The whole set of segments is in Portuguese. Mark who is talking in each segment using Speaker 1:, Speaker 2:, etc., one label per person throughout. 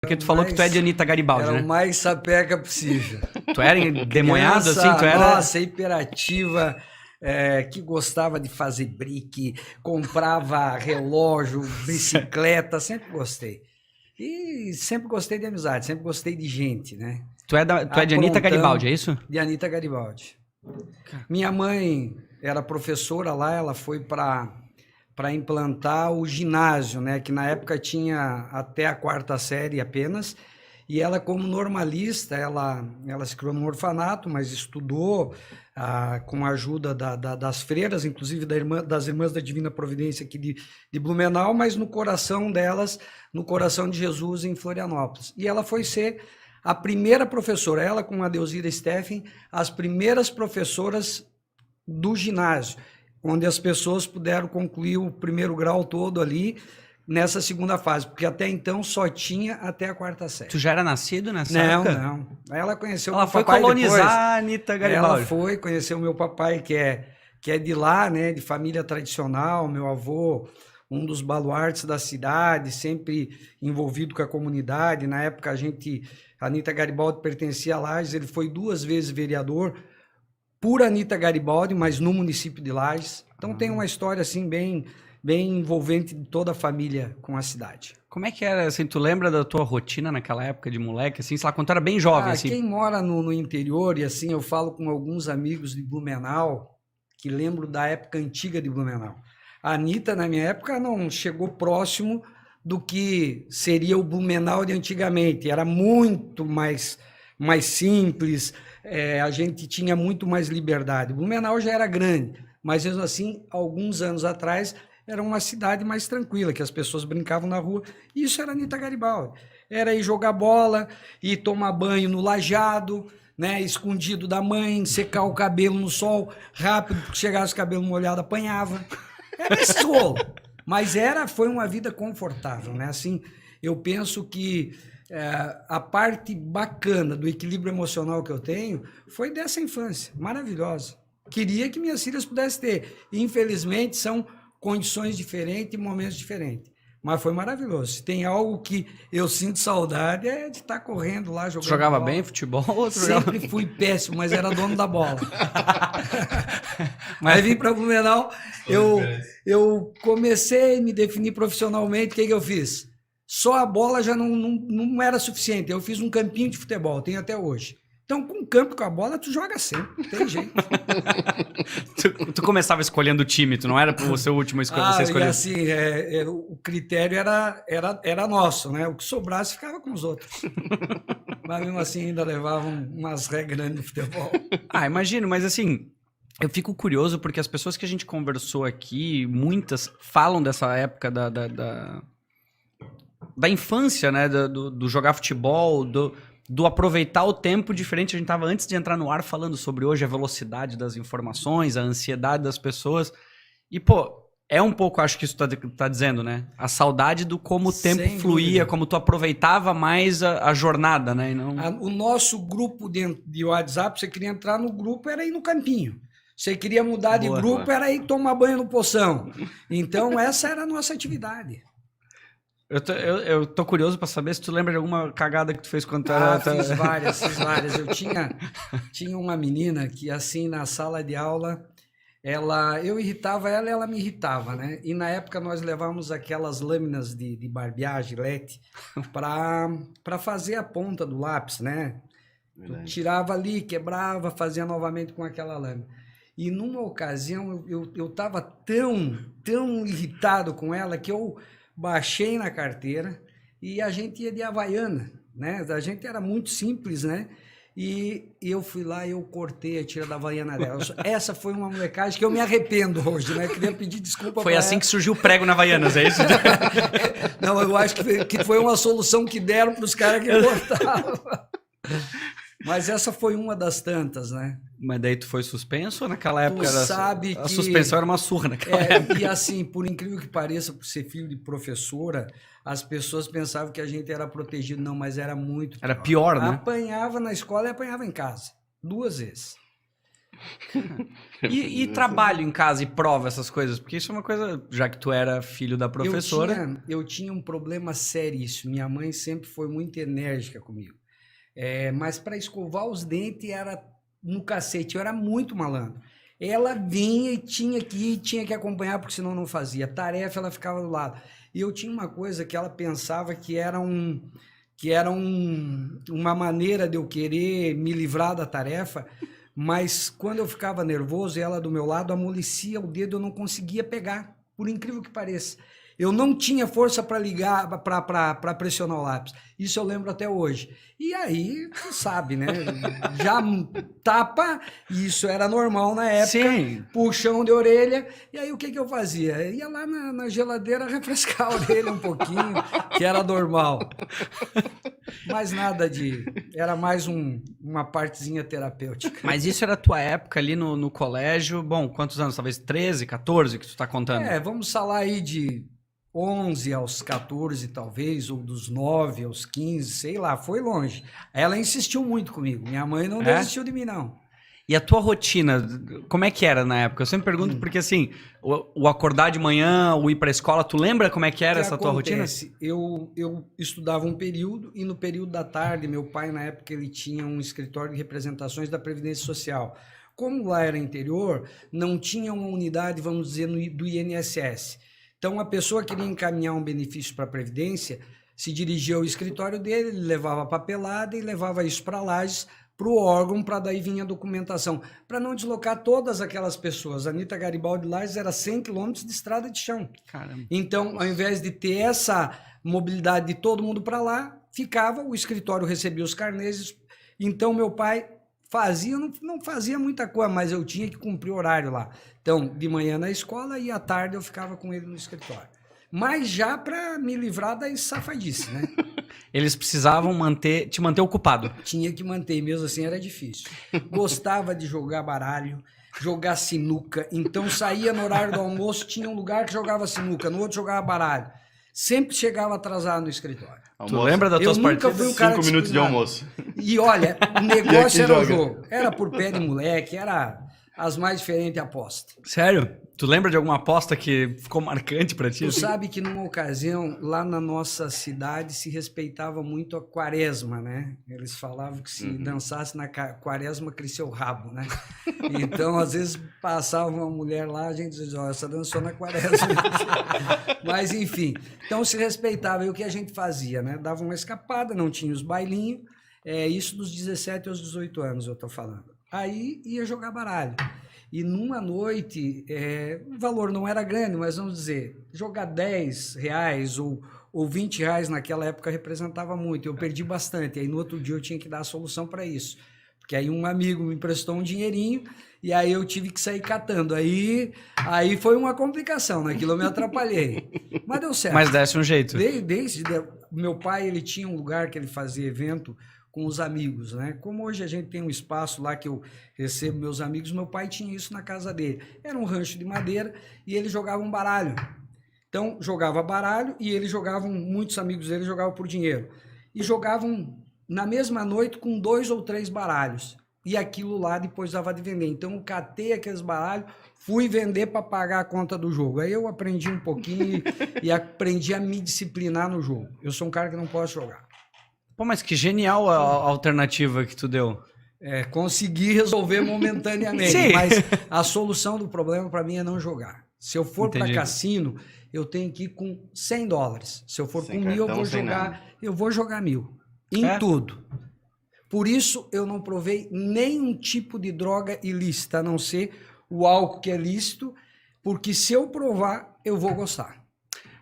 Speaker 1: Porque tu falou que tu é de Anitta Garibaldi,
Speaker 2: era
Speaker 1: né?
Speaker 2: o mais sapeca possível.
Speaker 1: Tu era demonhado assim? Tu era...
Speaker 2: Nossa, hiperativa, que gostava de fazer brique, comprava relógio, bicicleta, sempre gostei. E sempre gostei de amizade, sempre gostei de gente, né?
Speaker 1: Tu é de Anitta Garibaldi, é isso?
Speaker 2: De Anitta Garibaldi. Minha mãe era professora lá, ela foi para implantar o ginásio, né? Que na época tinha até a 4ª série apenas. E ela, como normalista, ela se criou num orfanato, mas estudou com a ajuda das freiras, inclusive das Irmãs da Divina Providência aqui de Blumenau, mas no coração delas, no coração de Jesus em Florianópolis. E ela foi ser a primeira professora, ela com a Deusira Steffen, as primeiras professoras do ginásio, onde as pessoas puderam concluir o 1º grau todo ali, nessa 2ª fase, porque até então só tinha até a 4ª série.
Speaker 1: Tu já era nascido nessa época?
Speaker 2: Não. Ela conheceu
Speaker 1: ela
Speaker 2: meu papai.
Speaker 1: Ela foi colonizar
Speaker 2: depois.
Speaker 1: a Anitta Garibaldi.
Speaker 2: Ela foi conhecer o meu papai, que é de lá, né, de família tradicional, meu avô, um dos baluartes da cidade, sempre envolvido com a comunidade. Na época a Anitta Garibaldi pertencia a Lages, ele foi 2 vezes vereador por Anitta Garibaldi, mas no município de Lages. Então tem uma história assim bem envolvente de toda a família com a cidade.
Speaker 1: Como é que era, assim, tu lembra da tua rotina naquela época de moleque, assim, sei lá, quando tu era bem jovem, assim?
Speaker 2: Quem mora no interior, e assim, eu falo com alguns amigos de Blumenau, que lembro da época antiga de Blumenau. A Anitta, na minha época, não chegou próximo do que seria o Blumenau de antigamente. Era muito mais simples, a gente tinha muito mais liberdade. Blumenau já era grande, mas mesmo assim, alguns anos atrás, era uma cidade mais tranquila, que as pessoas brincavam na rua. Isso era Anitta Garibaldi. Era ir jogar bola, ir tomar banho no lajado, né, escondido da mãe, secar o cabelo no sol, rápido, porque chegasse o cabelo molhado, apanhava. Era esse rolo. Mas foi uma vida confortável, né? Assim, eu penso que a parte bacana do equilíbrio emocional que eu tenho foi dessa infância, maravilhosa. Queria que minhas filhas pudessem ter. Infelizmente, são condições diferentes e momentos diferentes. Mas foi maravilhoso. Se tem algo que eu sinto saudade é de estar correndo lá, jogando
Speaker 1: Jogava
Speaker 2: bola.
Speaker 1: bem futebol?
Speaker 2: Sempre fui péssimo, mas era dono da bola. Mas vim para Blumenau, eu comecei a me definir profissionalmente. O que eu fiz? Só a bola já não era suficiente. Eu fiz um campinho de futebol, tenho até hoje. Então, com o campo, com a bola, tu joga sempre, não tem jeito.
Speaker 1: tu começava escolhendo o time, tu não era pro seu último você escolher?
Speaker 2: E assim, o critério era nosso, né? O que sobrasse ficava com os outros. Mas mesmo assim, ainda levavam umas regras no futebol.
Speaker 1: Imagino, mas assim, eu fico curioso porque as pessoas que a gente conversou aqui, muitas falam dessa época da infância, né? Do jogar futebol, do aproveitar o tempo diferente. A gente estava antes de entrar no ar falando sobre hoje a velocidade das informações, a ansiedade das pessoas. E, pô, é um pouco, acho que isso tá dizendo, né? A saudade do como o tempo fluía, como tu aproveitava mais a jornada, né? E não...
Speaker 2: O nosso grupo de WhatsApp, você queria entrar no grupo, era ir no campinho. Você queria mudar de grupo, era ir tomar banho no poção. Então, essa era a nossa atividade.
Speaker 1: Eu tô curioso pra saber se tu lembra de alguma cagada que tu fez quando tu era...
Speaker 2: Fiz várias. Eu tinha uma menina que, assim, na sala de aula, eu irritava ela e ela me irritava, né? E na época nós levávamos aquelas lâminas de barbear, gilete, para fazer a ponta do lápis, né? Tu tirava ali, quebrava, fazia novamente com aquela lâmina. E numa ocasião eu estava tão irritado com ela que eu baixei na carteira e a gente ia de Havaiana, né? A gente era muito simples, né? E eu fui lá e eu cortei a tira da Havaiana dela. Essa foi uma molecagem que eu me arrependo hoje, né? Eu queria pedir desculpa.
Speaker 1: Foi assim que surgiu o prego na Havaianas, é isso?
Speaker 2: Não, eu acho que foi uma solução que deram para os caras que cortavam. Mas essa foi uma das tantas, né?
Speaker 1: Mas daí tu foi suspenso ou naquela época
Speaker 2: a
Speaker 1: suspensão era uma surra naquela época?
Speaker 2: E assim, por incrível que pareça, por ser filho de professora, as pessoas pensavam que a gente era protegido. Não, mas era muito pior.
Speaker 1: Era pior, né?
Speaker 2: Apanhava na escola e apanhava em casa. 2 vezes.
Speaker 1: E trabalho em casa e prova, essas coisas? Porque isso é uma coisa, já que tu era filho da professora...
Speaker 2: Eu tinha um problema seríssimo. Minha mãe sempre foi muito enérgica comigo. Mas para escovar os dentes era no cacete, eu era muito malandro. Ela vinha e tinha que ir, tinha que acompanhar, porque senão não fazia. Tarefa, ela ficava do lado. E eu tinha uma coisa que ela pensava que era uma maneira de eu querer me livrar da tarefa, mas quando eu ficava nervoso e ela do meu lado amolecia o dedo, eu não conseguia pegar, por incrível que pareça. Eu não tinha força para ligar, para pressionar o lápis. Isso eu lembro até hoje. E aí, tu sabe, né? Já tapa, isso era normal na época.
Speaker 1: Sim.
Speaker 2: Puxão de orelha. E aí, o que eu fazia? Ia lá na geladeira refrescar a orelha um pouquinho, que era normal. Mas nada de... Era mais uma partezinha terapêutica.
Speaker 1: Mas isso era a tua época ali no colégio. Bom, quantos anos? Talvez 13, 14 que tu tá contando?
Speaker 2: Vamos falar aí de 11 aos 14, talvez, ou dos 9 aos 15, sei lá, foi longe. Ela insistiu muito comigo. Minha mãe não desistiu de mim, não.
Speaker 1: E a tua rotina, como é que era na época? Eu sempre pergunto porque, assim, o acordar de manhã, o ir pra escola, tu lembra como é que era essa tua rotina?
Speaker 2: Eu estudava um período e no período da tarde, meu pai, na época, ele tinha um escritório de representações da Previdência Social. Como lá era interior, não tinha uma unidade, vamos dizer, do INSS. Então, a pessoa queria encaminhar um benefício para a Previdência, se dirigia ao escritório dele, ele levava a papelada e levava isso para Lages, para o órgão, para daí vir a documentação, para não deslocar todas aquelas pessoas. A Anita Garibaldi Lages era 100 quilômetros de estrada de chão.
Speaker 1: Caramba.
Speaker 2: Então, ao invés de ter essa mobilidade de todo mundo para lá, ficava, o escritório recebia os carnês. Então, meu pai fazia, não fazia muita coisa, mas eu tinha que cumprir o horário lá. Então, de manhã na escola e à tarde eu ficava com ele no escritório. Mas já para me livrar das safadices, né?
Speaker 1: Eles precisavam te manter ocupado.
Speaker 2: Tinha que manter, mesmo assim era difícil. Gostava de jogar baralho, jogar sinuca. Então saía no horário do almoço, tinha um lugar que jogava sinuca, no outro jogava baralho. Sempre chegava atrasado no escritório.
Speaker 1: Tu lembra das tuas partidas?
Speaker 2: Eu nunca fui um cara
Speaker 3: 5 minutos de almoço.
Speaker 2: E olha, o negócio era o jogo. Era por pé de moleque, era as mais diferentes apostas.
Speaker 1: Sério? Tu lembra de alguma aposta que ficou marcante pra ti?
Speaker 2: Tu sabe que numa ocasião, lá na nossa cidade, se respeitava muito a quaresma, né? Eles falavam que se dançasse na quaresma, crescia o rabo, né? Então, às vezes, passava uma mulher lá, a gente dizia, ó, essa dançou na quaresma. Mas, enfim, então se respeitava. E o que a gente fazia, né? Dava uma escapada, não tinha os bailinhos. Isso dos 17 aos 18 anos, eu tô falando. Aí ia jogar baralho. E numa noite, o valor não era grande, mas vamos dizer, jogar 10 reais ou 20 reais naquela época representava muito. Eu perdi bastante. Aí no outro dia eu tinha que dar a solução para isso. Porque aí um amigo me emprestou um dinheirinho e aí eu tive que sair catando. Aí foi uma complicação, naquilo eu me atrapalhei. Mas deu certo.
Speaker 1: Mas desse um jeito.
Speaker 2: Meu pai, ele tinha um lugar que ele fazia evento com os amigos, né? Como hoje a gente tem um espaço lá que eu recebo meus amigos, meu pai tinha isso na casa dele. Era um rancho de madeira e ele jogava um baralho. Então, jogava baralho e eles jogavam, muitos amigos dele jogavam por dinheiro. E jogavam na mesma noite com 2 ou 3 baralhos. E aquilo lá depois dava de vender. Então, eu catei aqueles baralhos, fui vender para pagar a conta do jogo. Aí eu aprendi um pouquinho e aprendi a me disciplinar no jogo. Eu sou um cara que não posso jogar.
Speaker 1: Pô, mas que genial a alternativa que tu deu.
Speaker 2: Consegui resolver momentaneamente,
Speaker 1: Sim.
Speaker 2: Mas a solução do problema para mim é não jogar. Se eu for para cassino, eu tenho que ir com $100. Se eu for com 1.000, eu vou jogar 1.000. Em tudo. Por isso, eu não provei nenhum tipo de droga ilícita, a não ser o álcool que é lícito, porque se eu provar, eu vou gostar.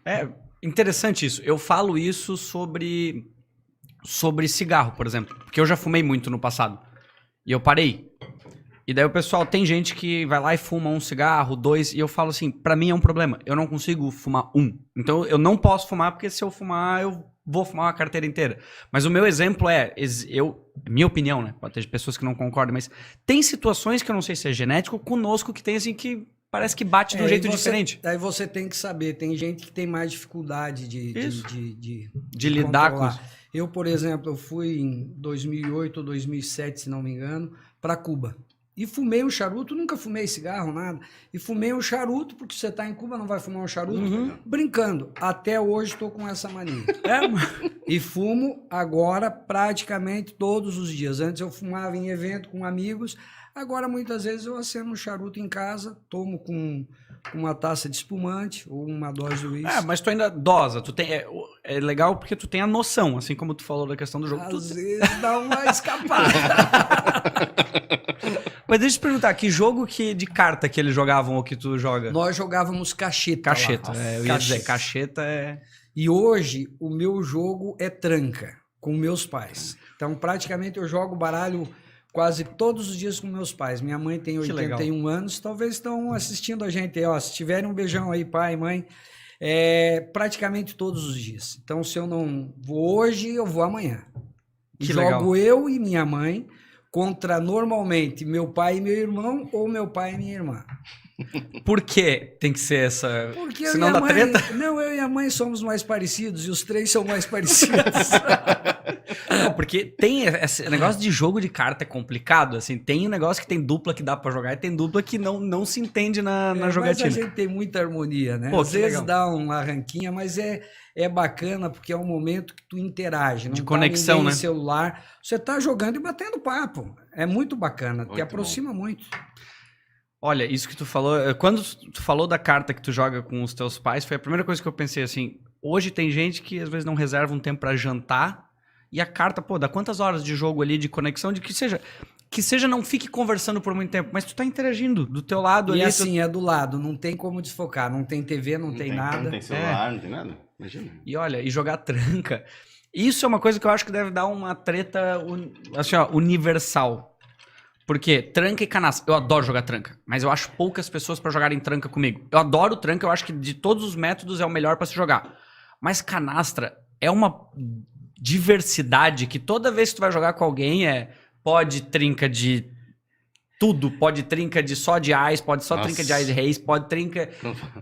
Speaker 1: É interessante isso. Eu falo isso sobre cigarro, por exemplo. Porque eu já fumei muito no passado. E eu parei. E daí o pessoal, tem gente que vai lá e fuma um cigarro, 2, e eu falo assim, pra mim é um problema. Eu não consigo fumar um. Então eu não posso fumar, porque se eu fumar, eu vou fumar uma carteira inteira. Mas o meu exemplo minha opinião, né? Pode ter pessoas que não concordam, mas tem situações que eu não sei se é genético, conosco, que tem assim que parece que bate de um jeito diferente.
Speaker 2: Aí você tem que saber, tem gente que tem mais dificuldade de
Speaker 1: lidar com isso.
Speaker 2: Eu, por exemplo, eu fui em 2008 ou 2007, se não me engano, para Cuba. E fumei um charuto, nunca fumei cigarro, nada. E fumei um charuto, porque você está em Cuba, não vai fumar um charuto? Brincando. Até hoje estou com essa mania. E fumo agora praticamente todos os dias. Antes eu fumava em evento com amigos, agora muitas vezes eu acendo um charuto em casa, tomo com uma taça de espumante ou uma dose de uísque.
Speaker 1: Mas tu ainda dosa, tu tem, é legal porque tu tem a noção, assim como tu falou da questão do jogo.
Speaker 2: Às vezes dá uma escapada.
Speaker 1: Mas deixa eu te perguntar, que jogo de carta que eles jogavam ou que tu joga?
Speaker 2: Nós jogávamos cacheta.
Speaker 1: Cacheta, eu ia dizer, cacheta é...
Speaker 2: E hoje o meu jogo é tranca, com meus pais. Então praticamente eu jogo baralho quase todos os dias com meus pais. Minha mãe tem 81 anos, talvez estão assistindo a gente aí, ó. Se tiverem um beijão aí, pai, mãe, praticamente todos os dias. Então se eu não vou hoje, eu vou amanhã. E jogo eu e minha mãe contra normalmente meu pai e meu irmão ou meu pai e minha irmã.
Speaker 1: Por que tem que ser essa?
Speaker 2: Porque
Speaker 1: senão dá treta?
Speaker 2: Não, eu e a mãe somos mais parecidos e os três são mais parecidos.
Speaker 1: Não, porque tem esse negócio de jogo de carta é complicado, assim, tem um negócio que tem dupla que dá pra jogar e tem dupla que não se entende na jogatina.
Speaker 2: Mas a gente tem muita harmonia, né?
Speaker 1: Pô,
Speaker 2: às vezes dá uma arranquinha, mas é bacana porque é um momento que tu interage, não
Speaker 1: de conexão,
Speaker 2: tá
Speaker 1: né?
Speaker 2: No celular, você tá jogando e batendo papo. É muito bacana,
Speaker 3: muito
Speaker 2: te aproxima muito.
Speaker 1: Olha, isso que tu falou, quando tu falou da carta que tu joga com os teus pais, foi a primeira coisa que eu pensei assim, hoje tem gente que às vezes não reserva um tempo pra jantar e a carta, pô, dá quantas horas de jogo ali, de conexão, de que seja não fique conversando por muito tempo, mas tu tá interagindo do teu lado ali.
Speaker 2: E assim, é do lado, não tem como desfocar, não tem TV, não tem nada.
Speaker 3: Não tem celular, não tem nada, imagina.
Speaker 1: E olha, e jogar tranca, isso é uma coisa que eu acho que deve dar uma treta, assim, ó, universal. Porque tranca e canastra, eu adoro jogar tranca, mas eu acho poucas pessoas pra jogarem tranca comigo. Eu adoro tranca, eu acho que de todos os métodos é o melhor pra se jogar. Mas canastra é uma diversidade que toda vez que tu vai jogar com alguém pode trinca de tudo, pode trinca de só de ás, pode só trinca de ás e reis, pode trinca...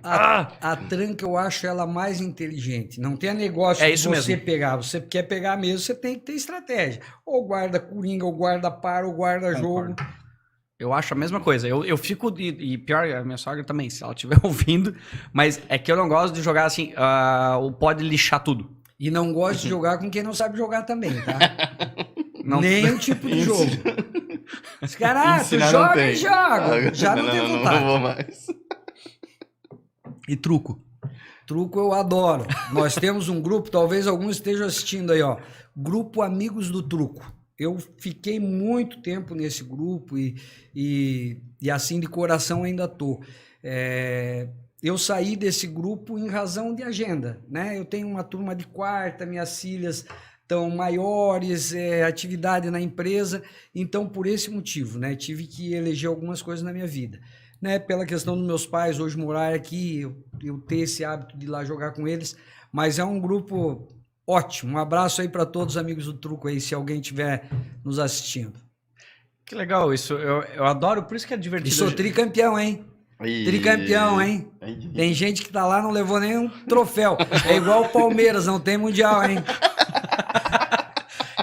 Speaker 2: A tranca eu acho ela mais inteligente, não tem negócio de
Speaker 1: isso
Speaker 2: você
Speaker 1: mesmo.
Speaker 2: pegar, você quer pegar mesmo, você tem que ter estratégia, ou guarda coringa, ou guarda par, ou guarda jogo.
Speaker 1: Eu acho a mesma coisa, eu fico, e pior, a minha sogra também, se ela estiver ouvindo, mas é que eu não gosto de jogar assim, pode lixar tudo.
Speaker 2: E não gosto de jogar com quem não sabe jogar também, tá? Nem o tipo de jogo. Os caras, tu joga e joga. Já não tem vontade.
Speaker 3: Não vou mais.
Speaker 1: E truco?
Speaker 2: Truco eu adoro. Nós temos um grupo, talvez alguns estejam assistindo aí, ó. Grupo Amigos do Truco. Eu fiquei muito tempo nesse grupo e assim de coração ainda tô. Eu saí desse grupo em razão de agenda, né? Eu tenho uma turma de quarta, minhas filhas estão maiores, atividade na empresa, então por esse motivo, né? Tive que eleger algumas coisas na minha vida, né? Pela questão dos meus pais hoje morar aqui, eu ter esse hábito de ir lá jogar com eles, mas é um grupo ótimo. Um abraço aí para todos os amigos do Truco aí, se alguém estiver nos assistindo.
Speaker 1: Que legal isso, eu adoro, por isso que é divertido.
Speaker 2: E sou tricampeão, hein? Tricampeão, hein? Tem gente que tá lá, não levou nenhum troféu. É igual o Palmeiras, não tem mundial, hein?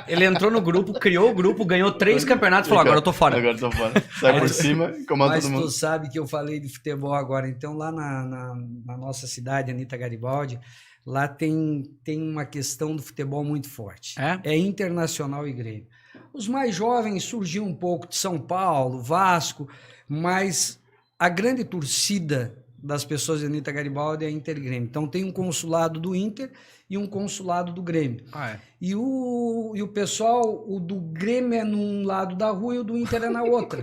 Speaker 1: Ele entrou no grupo, criou o grupo, ganhou 3 campeonatos e falou, agora eu tô fora.
Speaker 3: Agora eu tô fora. Sai por cima, comanda todo mundo.
Speaker 2: Mas tu sabe que eu falei de futebol agora, então lá na nossa cidade, Anita Garibaldi, lá tem uma questão do futebol muito forte. É Internacional e Grêmio. Os mais jovens surgiam um pouco de São Paulo, Vasco, mas a grande torcida das pessoas de Anita Garibaldi é Inter e Grêmio. Então tem um consulado do Inter e um consulado do Grêmio. E o pessoal, o do Grêmio é num lado da rua e o do Inter é na outra.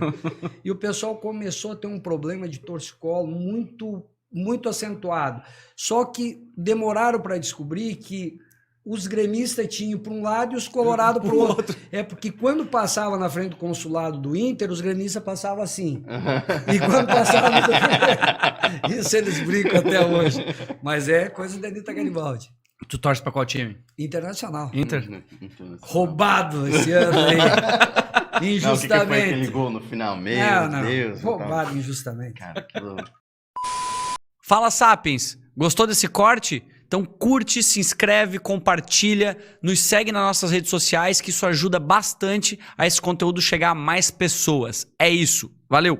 Speaker 2: E o pessoal começou a ter um problema de torcicolo muito, muito acentuado. Só que demoraram para descobrir que os gremistas tinham para um lado e os colorados para o outro. É porque quando passava na frente do consulado do Inter, os gremistas passavam assim. E quando passava no Grêmio, isso eles brincam até hoje. Mas é coisa da Anita Garibaldi.
Speaker 1: Tu torce pra qual time?
Speaker 2: Internacional.
Speaker 1: Inter?
Speaker 2: Roubado esse ano aí. Injustamente.
Speaker 3: Não, o que foi aquele gol no final? Meu Deus.
Speaker 2: Roubado injustamente.
Speaker 3: Cara, aquilo...
Speaker 1: Fala, Sapiens. Gostou desse corte? Então curte, se inscreve, compartilha, nos segue nas nossas redes sociais, que isso ajuda bastante a esse conteúdo chegar a mais pessoas. É isso. Valeu!